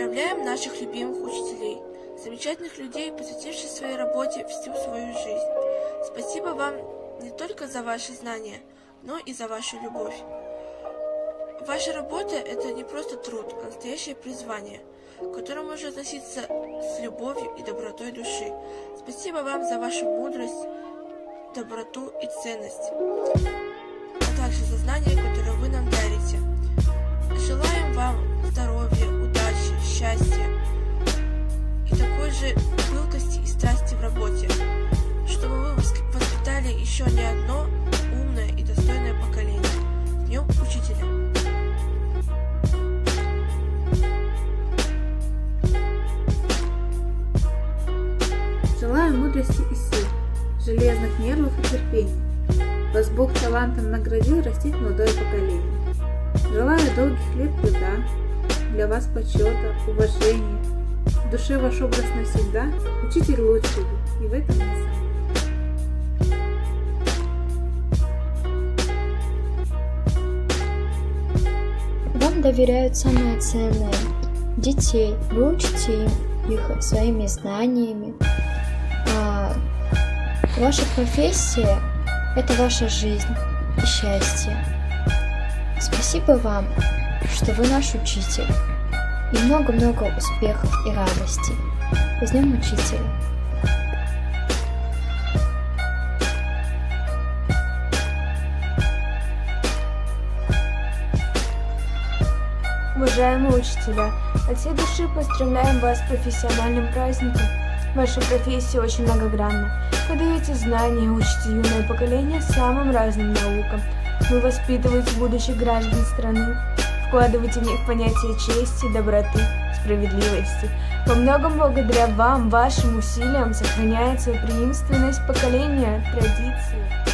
Поздравляем наших любимых учителей, замечательных людей, посвятивших своей работе всю свою жизнь. Спасибо вам не только за ваши знания, но и за вашу любовь. Ваша работа – это не просто труд, а настоящее призвание, к которому можно относиться с любовью и добротой души. Спасибо вам за вашу мудрость, доброту и ценность, а также за знания, которые вы нам дарите. Желаем вам здоровья, удачи, счастья и такой же пылкости и страсти в работе, чтобы вы воспитали еще не одно умное и достойное поколение. С Днем Учителя! Желаю мудрости и сил, железных нервов и терпения. Вас Бог талантом наградил растить молодое поколение. Желаю долгих лет труда, для вас почета, уважения. В душе ваш образ навсегда, учитель лучший, и в этом не сам. Вам доверяют самое ценное – детей. Вы учите их своими знаниями. Ваша профессия – это ваша жизнь и счастье. Спасибо вам, что вы наш учитель. И много-много успехов и радости. С Днем Учителя! Уважаемые учителя, от всей души поздравляем вас с профессиональным праздником. Ваша профессия очень многогранна. Вы даете знания, учите юное поколение самым разным наукам. Вы воспитываете будущих граждан страны, вкладываете в них понятие чести, доброты, справедливости. Во многом благодаря вам, вашим усилиям, сохраняется преемственность поколения, традиции.